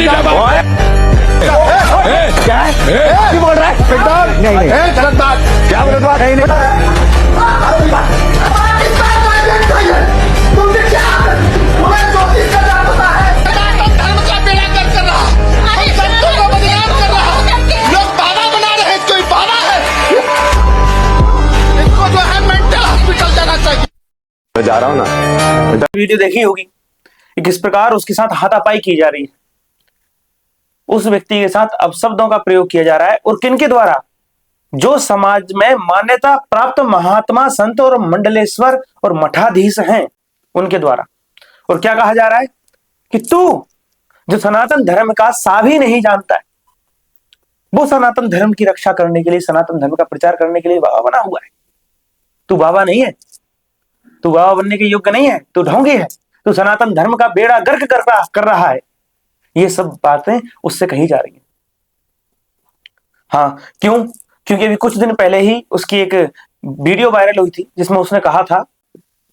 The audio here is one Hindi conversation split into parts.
क्या है? क्यों बोल रहा है? नहीं नहीं गलत बात। क्या गलत बात? नहीं नहीं तुमने क्या तुम्हें ज्योतिष का जान पता है? सनातन धर्म का बेड़ा गर्क कर रहा, हम संतों को बदनाम कर रहा, लोग बाबा बना रहे हैं, कोई बाबा है, इनको जो है मेंटल हॉस्पिटल जाना चाहिए। मैं जा रहा हूँ ना। वीडियो देखी होगी कि किस प्रकार उसके साथ हाथापाई की जा रही है। उस व्यक्ति के साथ अपशब्दों का प्रयोग किया जा रहा है और किनके द्वारा? जो समाज में मान्यता प्राप्त महात्मा संत और मंडलेश्वर और मठाधीश हैं उनके द्वारा। और क्या कहा जा रहा है कि तू जो सनातन धर्म का सा भी नहीं जानता है, वो सनातन धर्म की रक्षा करने के लिए, सनातन धर्म का प्रचार करने के लिए बाबा बना हुआ है। तू बाबा नहीं है, तू बाबा बनने के योग्य नहीं है, तू ढोंगी है, तू सनातन धर्म का बेड़ा गर्क कर रहा है। ये सब बातें उससे कही जा रही हैं। हाँ, क्यों? क्योंकि अभी कुछ दिन पहले ही उसकी एक वीडियो वायरल हुई थी जिसमें उसने कहा था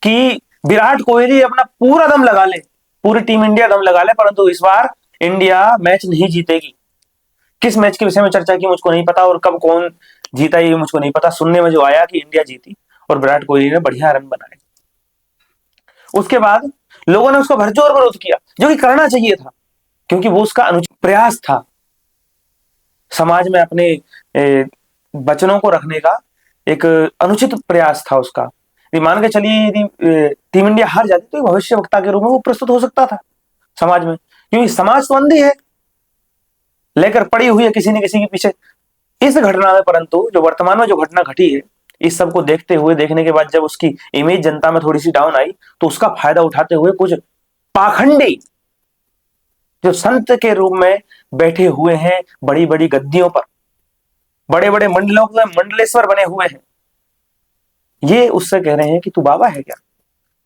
कि विराट कोहली अपना पूरा दम लगा ले, पूरी टीम इंडिया दम लगा ले, परंतु इस बार इंडिया मैच नहीं जीतेगी। किस मैच के विषय में चर्चा की मुझको नहीं पता और कब कौन जीता ये मुझको नहीं पता। सुनने में जो आया कि इंडिया जीती और विराट कोहली ने बढ़िया रन बनाए। उसके बाद लोगों ने उसको भरजोर विरोध किया, जो कि करना चाहिए था, क्योंकि वो उसका अनुचित प्रयास था समाज में अपने वचनों को रखने का। एक अनुचित प्रयास था उसका। यदि मान के चलिए यदि टीम इंडिया हार जाती तो भविष्य वक्ता के रूप में वो प्रस्तुत हो सकता था समाज में, क्योंकि समाज तो अंधी है, लेकर पड़ी हुई है किसी न किसी के पीछे। इस घटना में, परंतु जो वर्तमान में जो घटना घटी है, इस सब को देखते हुए, देखने के बाद जब उसकी इमेज जनता में थोड़ी सी डाउन आई तो उसका फायदा उठाते हुए कुछ पाखंडी जो संत के रूप में बैठे हुए हैं बड़ी बड़ी गद्दियों पर, बड़े बड़े मंडलों के मंडलेश्वर बने हुए हैं, ये उससे कह रहे हैं कि तू बाबा है क्या?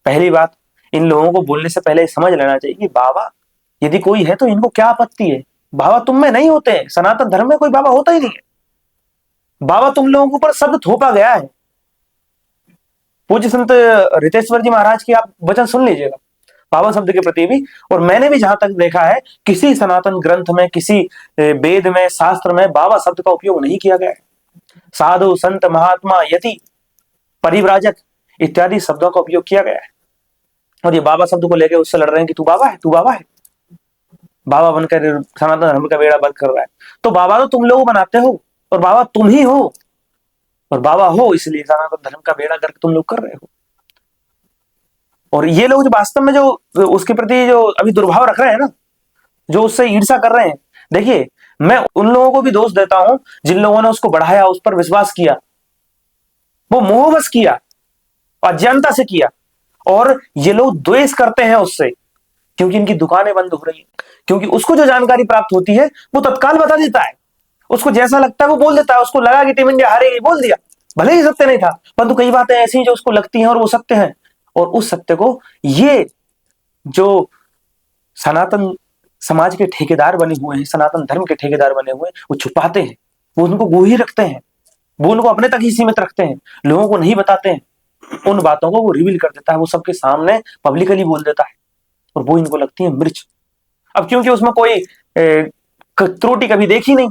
पहली बात, इन लोगों को बोलने से पहले समझ लेना चाहिए कि बाबा यदि कोई है तो इनको क्या आपत्ति है। बाबा तुम में नहीं होते हैं, सनातन धर्म में कोई बाबा होता ही नहीं है। बाबा तुम लोगों के ऊपर शब्द थोपा गया है। पूज्य संत रितेश्वर जी महाराज की आप वचन सुन लीजिएगा बाबा शब्द के प्रति भी। और मैंने भी जहां तक देखा है, किसी सनातन ग्रंथ में, किसी वेद में, शास्त्र में बाबा शब्द का उपयोग नहीं किया गया है। साधु, संत, महात्मा, यति, परिव्राजक इत्यादि शब्दों का उपयोग किया गया है। और ये बाबा शब्द को लेकर उससे लड़ रहे हैं कि तू बाबा है, तू बाबा है, बाबा बनकर सनातन धर्म का बेड़ा गर्क कर रहा है। तो बाबा तो तुम लोग बनाते हो और बाबा तुम ही हो, और बाबा हो इसलिए सनातन धर्म का बेड़ा गर्क तुम लोग कर रहे हो। और ये लोग जो वास्तव में जो उसके प्रति जो अभी दुर्भाव रख रहे हैं ना, जो उससे ईर्ष्या कर रहे हैं, देखिए मैं उन लोगों को भी दोष देता हूं जिन लोगों ने उसको बढ़ाया, उस पर विश्वास किया, वो मोहबस किया, अज्ञानता से किया। और ये लोग द्वेष करते हैं उससे, क्योंकि इनकी दुकानें बंद हो रही हैं, क्योंकि उसको जो जानकारी प्राप्त होती है वो तत्काल बता देता है। उसको जैसा लगता है वो बोल देता है। उसको लगा कि टीम इंडिया हारेगी, बोल दिया, भले ही सत्य नहीं था, परंतु कई बातें ऐसी हैं जो उसको लगती हैं और वो सत्य हैं। और उस सत्य को ये जो सनातन समाज के ठेकेदार बने हुए हैं, सनातन धर्म के ठेकेदार बने हुए हैं, वो छुपाते हैं, वो उनको गोही रखते हैं, वो उनको अपने तक ही सीमित रखते हैं, लोगों को नहीं बताते हैं। उन बातों को वो रिवील कर देता है, वो सबके सामने पब्लिकली बोल देता है, और वो इनको लगती है मिर्च। अब क्योंकि उसमें कोई त्रुटि कभी देखी नहीं,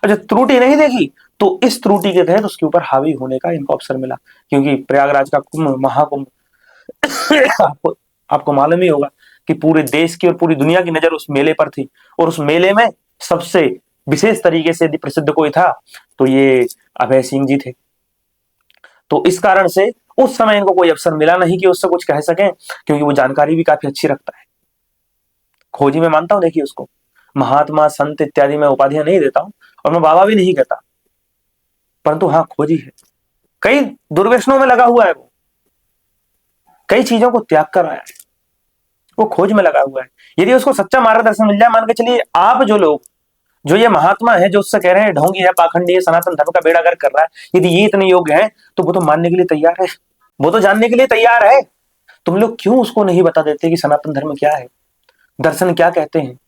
और जब त्रुटि नहीं देखी तो इस त्रुटि के तहत उसके ऊपर हावी होने का इनको अवसर मिला। क्योंकि प्रयागराज का कुंभ, महाकुंभ आपको मालूम ही होगा कि पूरे देश की और पूरी दुनिया की नजर उस मेले पर थी, और उस मेले में सबसे विशेष तरीके से यदि प्रसिद्ध कोई था तो ये अभय सिंह जी थे। तो इस कारण से उस समय इनको कोई अवसर मिला नहीं कि उससे कुछ कह सकें, क्योंकि वो जानकारी भी काफी अच्छी रखता है। खोजी में मानता हूं, देखिए उसको महात्मा, संत इत्यादि में उपाधियां नहीं देता हूं, और मैं बाबा भी नहीं कहता, परंतु हाँ खोजी है, कई दुर्व्यसनों में लगा हुआ है, वो कई चीजों को त्याग कर आया है, वो खोज में लगा हुआ है। यदि उसको सच्चा मार्गदर्शन मिल जाए, मान के चलिए आप जो लोग, जो ये महात्मा है जो उससे कह रहे हैं ढोंगी है, पाखंडी है, सनातन धर्म का बेड़ा गर्क कर रहा है, यदि ये इतने योग्य है तो वो तो मानने के लिए तैयार है, वो तो जानने के लिए तैयार है। तुम लोग क्यों उसको नहीं बता देते कि सनातन धर्म क्या है, दर्शन क्या कहते हैं,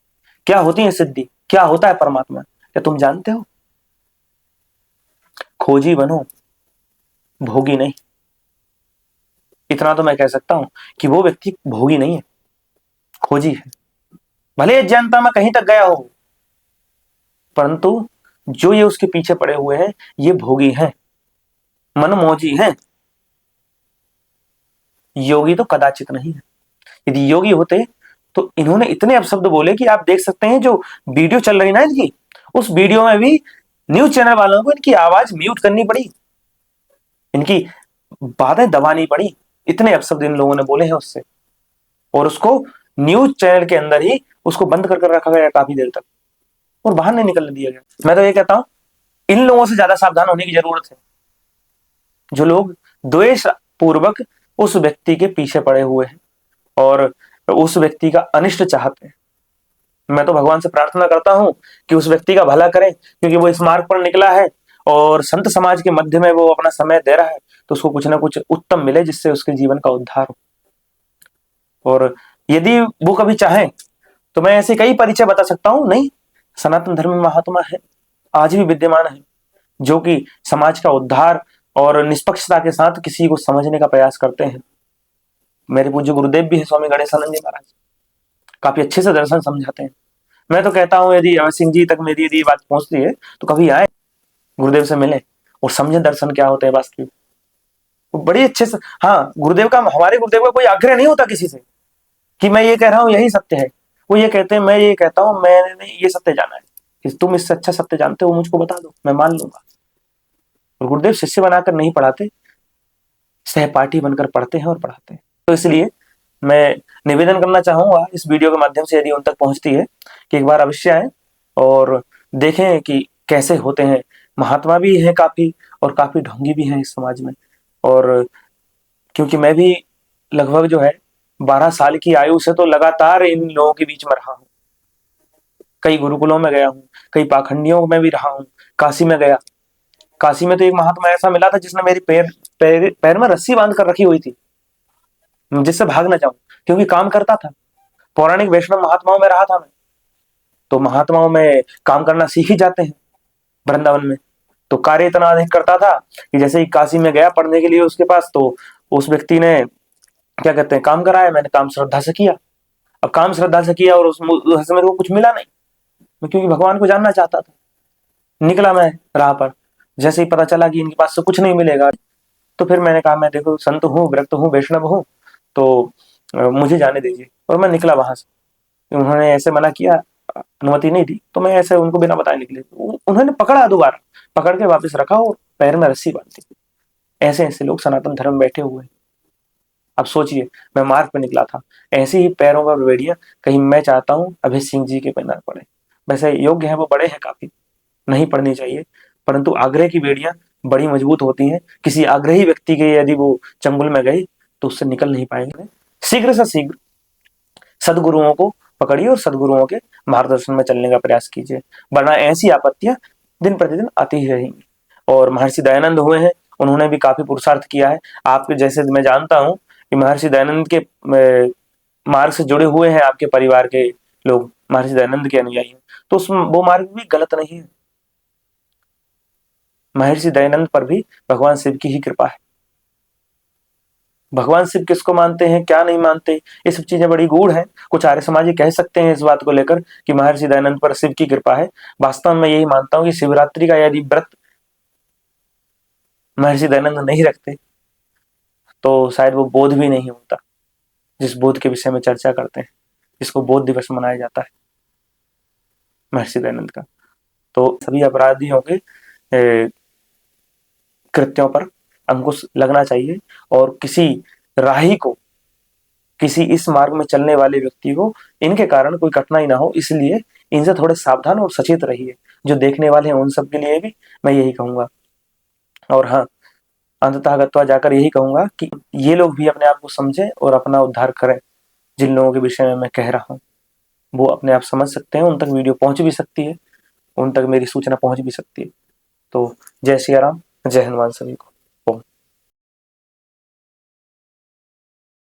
क्या होती है सिद्धि, क्या होता है परमात्मा, क्या तुम जानते हो? खोजी बनो, भोगी नहीं। इतना तो मैं कह सकता हूं कि वो व्यक्ति भोगी नहीं है, खोजी है। भले जनता में कहीं तक गया हो, परंतु जो ये उसके पीछे पड़े हुए हैं ये भोगी हैं, मनमौजी हैं। योगी तो कदाचित नहीं है। यदि योगी होते तो इन्होंने इतने अपशब्द बोले कि आप देख सकते हैं जो वीडियो चल रही ना इनकी, उस वीडियो में भी न्यूज चैनल वालों को इनकी आवाज म्यूट करनी पड़ी, इनकी बातें दबानी पड़ी, इतने अपशब्द इन लोगों ने बोले हैं उससे। और उसको न्यूज चैनल के अंदर ही उसको बंद कर रखा गया काफी देर तक और बाहर नहीं निकलने दिया गया। मैं तो ये कहता हूं इन लोगों से ज्यादा सावधान होने की जरूरत है, जो लोग द्वेष पूर्वक उस व्यक्ति के पीछे पड़े हुए हैं और उस व्यक्ति का अनिष्ट चाहते हैं। मैं तो भगवान से प्रार्थना करता हूं कि उस व्यक्ति का भला करें, क्योंकि वो इस मार्ग पर निकला है और संत समाज के मध्य में वो अपना समय दे रहा है, तो उसको कुछ ना कुछ उत्तम मिले जिससे उसके जीवन का उद्धार हो। और यदि वो कभी चाहे तो मैं ऐसे कई परिचय बता सकता हूं, नहीं सनातन धर्म में महात्मा है, आज भी विद्यमान है, जो कि समाज का उद्धार और निष्पक्षता के साथ किसी को समझने का प्रयास करते हैं। मेरे पूज्य गुरुदेव भी है स्वामी गणेशानंद जी महाराज, काफी अच्छे से दर्शन समझाते हैं। मैं तो कहता हूं यदि अवध सिंह जी तक मेरी यदि बात पहुंचती है तो कभी आए, गुरुदेव से मिले और समझे दर्शन क्या होते हैं वास्तविक। वो बड़ी अच्छे से, हाँ गुरुदेव का, हमारे गुरुदेव का कोई आग्रह नहीं होता किसी से कि मैं ये कह रहा हूं यही सत्य है। वो ये कहते हैं, मैं ये कहता हूं मैंने ये सत्य जाना है, कि तुम इससे अच्छा सत्य जानते हो मुझको बता दो, मैं मान लूंगा। और गुरुदेव शिष्य बनाकर नहीं पढ़ाते, सहपाठी बनकर पढ़ते हैं और पढ़ाते हैं। तो इसलिए मैं निवेदन करना चाहूंगा इस वीडियो के माध्यम से, यदि उन तक पहुंचती है, कि एक बार अवश्य आए और देखें कि कैसे होते हैं। महात्मा भी हैं काफी और काफी ढोंगी भी हैं इस समाज में। और क्योंकि मैं भी लगभग जो है 12 साल की आयु से तो लगातार इन लोगों के बीच में रहा हूं, कई गुरुकुलों में गया हूं, कई पाखंडियों में भी रहा हूं, काशी में गया। काशी में तो एक महात्मा ऐसा मिला था जिसने मेरी पैर में रस्सी बांध कर रखी हुई थी, जिससे भाग ना जाऊं, क्योंकि काम करता था। पौराणिक वैष्णव महात्माओं में रहा था मैं, तो महात्माओं में काम करना सीख ही जाते हैं वृंदावन में। तो कार्य इतना अधिक करता था कि जैसे ही काशी में गया पढ़ने के लिए उसके पास, तो उस व्यक्ति ने क्या कहते हैं काम कराया, मैंने काम श्रद्धा से किया। अब काम श्रद्धा से किया और उसमें मेरे को कुछ मिला नहीं, मैं क्योंकि भगवान को जानना चाहता था। निकला मैं राह पर, जैसे ही पता चला कि इनके पास से कुछ नहीं मिलेगा, तो फिर मैंने कहा मैं देखो संत हूँ, व्रत हूँ, वैष्णव हूँ, तो मुझे जाने दीजिए। और मैं निकला वहां से। उन्होंने ऐसे मना किया, अनुमति नहीं दी, तो मैं ऐसे उनको बिना बताए निकले। उन्होंने पकड़ा, दोबारा पकड़ के वापस रखा और पैर में रस्सी बांध दी। ऐसे ऐसे लोग सनातन धर्म में बैठे हुए हैं। अब सोचिए, मैं मार्ग पे निकला था, ऐसे ही पैरों पर बेड़ियां, कहीं मैं चाहता हूं अभय सिंह जी के पे न पड़े। वैसे योग्य है, वो बड़े हैं काफी, नहीं पड़नी चाहिए, परंतु आग्रह की बेड़ियां बड़ी मजबूत होती हैं। किसी आग्रही व्यक्ति के यदि वो चंगुल में गई तो उससे निकल नहीं पाएंगे। शीघ्र से शीघ्र सदगुरुओं को पकड़िए और सदगुरुओं के मार्गदर्शन में चलने का प्रयास कीजिए, वरना ऐसी आपत्तियां दिन प्रतिदिन आती ही रहेंगी। और महर्षि दयानंद हुए हैं, उन्होंने भी काफी पुरुषार्थ किया है। आपके जैसे मैं जानता हूं कि महर्षि दयानंद के मार्ग से जुड़े हुए हैं आपके परिवार के लोग, महर्षि दयानंद के अनुयायी हैं, तो वो मार्ग भी गलत नहीं है। महर्षि दयानंद पर भी भगवान शिव की ही कृपा है। भगवान शिव किसको मानते हैं, क्या नहीं मानते, ये सब चीजें बड़ी गूढ़ हैं। कुछ आर्य समाजी कह सकते हैं इस बात को लेकर कि महर्षि दयानंद पर शिव की कृपा है। वास्तव में यही मानता हूं कि शिवरात्रि का यदि व्रत महर्षि दयानंद नहीं रखते तो शायद वो बोध भी नहीं होता, जिस बोध के विषय में चर्चा करते हैं, जिसको बोध दिवस मनाया जाता है महर्षि दयानंद का। तो सभी अपराधियों के कृत्यों पर अंकुश लगना चाहिए और किसी राही को, किसी इस मार्ग में चलने वाले व्यक्ति को इनके कारण कोई कठिनाई ना हो, इसलिए इनसे थोड़े सावधान और सचेत रहिए। जो देखने वाले हैं उन सब के लिए भी मैं यही कहूंगा। और हाँ, अंततः गत्वा जाकर यही कहूंगा कि ये लोग भी अपने आप को समझें और अपना उद्धार करें। जिन लोगों के विषय में मैं कह रहा हूँ वो अपने आप समझ सकते हैं, उन तक वीडियो पहुंच भी सकती है, उन तक मेरी सूचना पहुंच भी सकती है। तो जय सिया राम, जय हनुमान सभी को।